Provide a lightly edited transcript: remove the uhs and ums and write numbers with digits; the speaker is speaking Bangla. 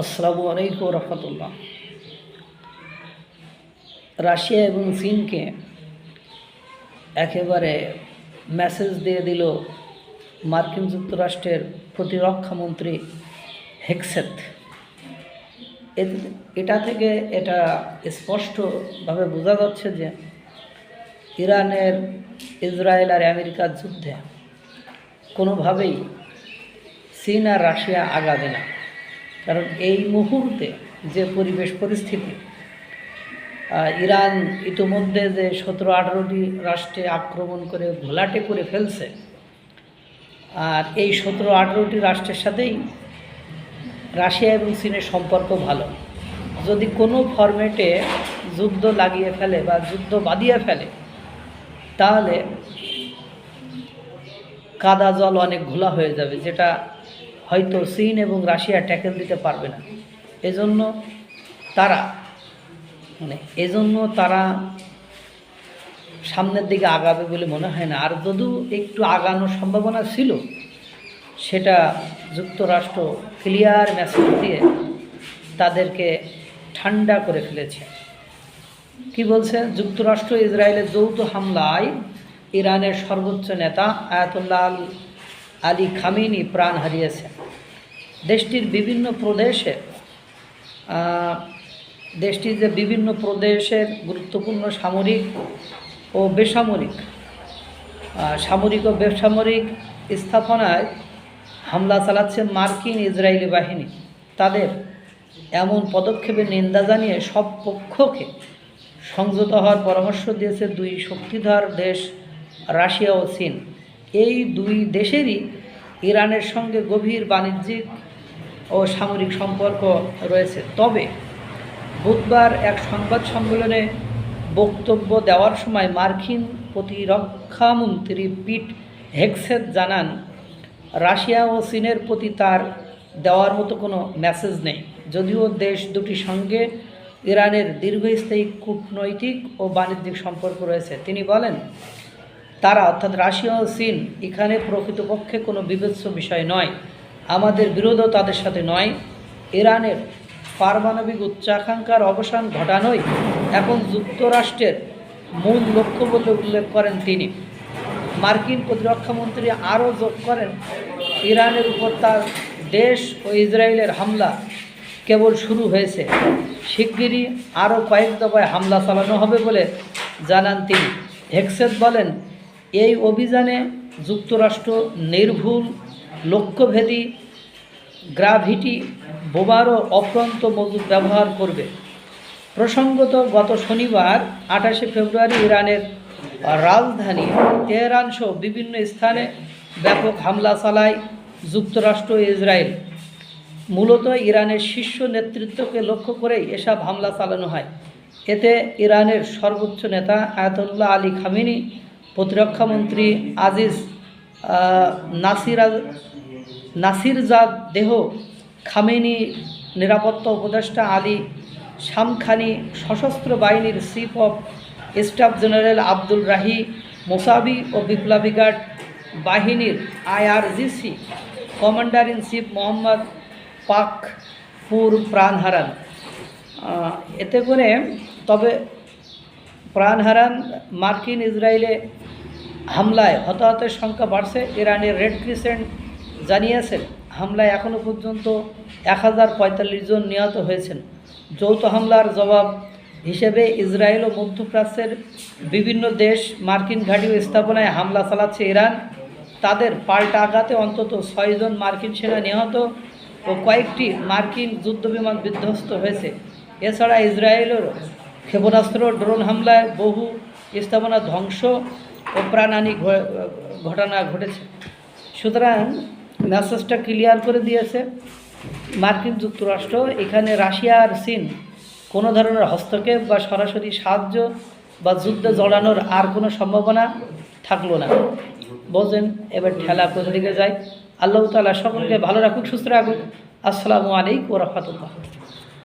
আসসালামু আলাইকুম রহমতুল্লাহ। রাশিয়া এবং চীনকে একেবারে মেসেজ দিয়ে দিল মার্কিন যুক্তরাষ্ট্রের প্রতিরক্ষামন্ত্রী হেগসেথ। এটা থেকে এটা স্পষ্টভাবে বোঝা যাচ্ছে যে ইরানের ইসরায়েল আর আমেরিকার যুদ্ধে কোনোভাবেই চীন আর রাশিয়া আগাবে না। কারণ এই মুহূর্তে যে পরিস্থিতি, ইরান ইতিমধ্যে যে 17-18টি রাষ্ট্রে আক্রমণ করে ঘোলাটে করে ফেলছে, আর এই 17-18টি রাষ্ট্রের সাথেই রাশিয়া এবং চীনের সম্পর্ক ভালো। যদি কোনো ফরম্যাটে যুদ্ধ লাগিয়ে ফেলে বা যুদ্ধ বাঁধিয়ে ফেলে, তাহলে কাদা জল অনেক ঘোলা হয়ে যাবে, যেটা হয়তো চীন এবং রাশিয়া ট্যাকেল দিতে পারবে না। এজন্য তারা সামনের দিকে আগাবে বলে মনে হয় না। আর যদিও একটু আগানোর সম্ভাবনা ছিল, সেটা যুক্তরাষ্ট্র ক্লিয়ার মেসেজ দিয়ে তাদেরকে ঠান্ডা করে ফেলেছে। কি বলছে? যুক্তরাষ্ট্র ইসরায়েলের যৌথ হামলায় ইরানের সর্বোচ্চ নেতা আয়াতুল্লাহ আলী খামেনি প্রাণ হারিয়েছেন। দেশটির বিভিন্ন প্রদেশের গুরুত্বপূর্ণ সামরিক ও বেসামরিক স্থাপনায় হামলা চালাচ্ছে মার্কিন ইসরায়েলি বাহিনী। তাদের এমন পদক্ষেপের নিন্দা জানিয়ে সব পক্ষকে সংযত হওয়ার পরামর্শ দিয়েছে দুই শক্তিধর দেশ রাশিয়া ও চীন। এই দুই দেশেরই ইরানের সঙ্গে গভীর বাণিজ্যিক ও সামরিক সম্পর্ক রয়েছে। তবে বুধবার এক সংবাদ সম্মেলনে বক্তব্য দেওয়ার সময় মার্কিন প্রতিরক্ষামন্ত্রী পিট হেগসেথ জানান, রাশিয়া ও চীনের প্রতি তার দেওয়ার মতো কোনো মেসেজ নেই। যদিও দেশ দুটির সঙ্গে ইরানের দীর্ঘস্থায়ী কূটনৈতিক ও বাণিজ্যিক সম্পর্ক রয়েছে। তিনি বলেন, তারা অর্থাৎ রাশিয়া ও চীন এখানে প্রকৃতপক্ষে কোনো বিবেচ্য বিষয় নয়। আমাদের বিরোধও তাদের সাথে নয়। ইরানের পারমাণবিক উচ্চাকাঙ্ক্ষার অবসান ঘটানোই এখন যুক্তরাষ্ট্রের মূল লক্ষ্য বলে উল্লেখ করেন তিনি। মার্কিন প্রতিরক্ষামন্ত্রী আরও যোগ করেন, ইরানের উপর তার দেশ ও ইসরায়েলের হামলা কেবল শুরু হয়েছে। শিগগিরই আরও কয়েক দফায় হামলা চালানো হবে বলে জানান তিনি। হেগসেথ বলেন, এই অভিযানে যুক্তরাষ্ট্র নির্ভুল লক্ষ্যভেদী গ্রাভিটি বোমারও অফুরন্ত মজুদ ব্যবহার করবে। প্রসঙ্গত, গত শনিবার 28শে ফেব্রুয়ারি ইরানের রাজধানী তেহরান সহ বিভিন্ন স্থানে ব্যাপক হামলা চালায় যুক্তরাষ্ট্র ও ইসরায়েল। মূলত ইরানের শীর্ষ নেতৃত্বকে লক্ষ্য করেই এসব হামলা চালানো হয়। এতে ইরানের সর্বোচ্চ নেতা আয়াতুল্লাহ আলী খামেনি, প্রতিরক্ষামন্ত্রী আজিজ নাসিরজাদ দেহ খামেনি, নিরাপত্তা উপদেষ্টা আলী শামখানি, সশস্ত্র বাহিনীর chief of staff general Abdul Rahim Mousavi ও বিপ্লবী গার্ড বাহিনীর IRGC commander in chief Mohammad Pakpour প্রাণ হারান। তবে প্রাণ হারান। মার্কিন ইসরায়েলে হামলায় হতাহতের সংখ্যা বাড়ছে। ইরানের রেড ক্রিসেন্ট জানিয়েছেন, হামলায় এখনও পর্যন্ত 1045 জন নিহত হয়েছেন। যৌথ হামলার জবাব হিসেবে ইসরায়েল ও মধ্যপ্রাচ্যের বিভিন্ন দেশ মার্কিন ঘাঁটি ও স্থাপনায় হামলা চালাচ্ছে ইরান। তাদের পাল্টা আঘাতে অন্তত 6 জন মার্কিন সেনা নিহত ও কয়েকটি মার্কিন যুদ্ধবিমান বিধ্বস্ত হয়েছে। এছাড়া ইসরায়েলেরও ক্ষেপণাস্ত্র ড্রোন হামলায় বহু স্থাপনা ধ্বংস ও প্রাণহানি ঘটনা ঘটেছে। সুতরাং মেসেজটা ক্লিয়ার করে দিয়েছে মার্কিন যুক্তরাষ্ট্র, এখানে রাশিয়া আর চীন কোনো ধরনের হস্তক্ষেপ বা সরাসরি সাহায্য বা যুদ্ধে জড়ানোর আর কোনো সম্ভাবনা থাকলো না। বোঝেন এবার ঠেলা কোন দিকে যায়। আল্লাহ তাআলা সকলকে ভালো রাখুক, সুস্থ রাখুক। আসসালামু আলাইকুম ওয়া রাহমাতুল্লাহ।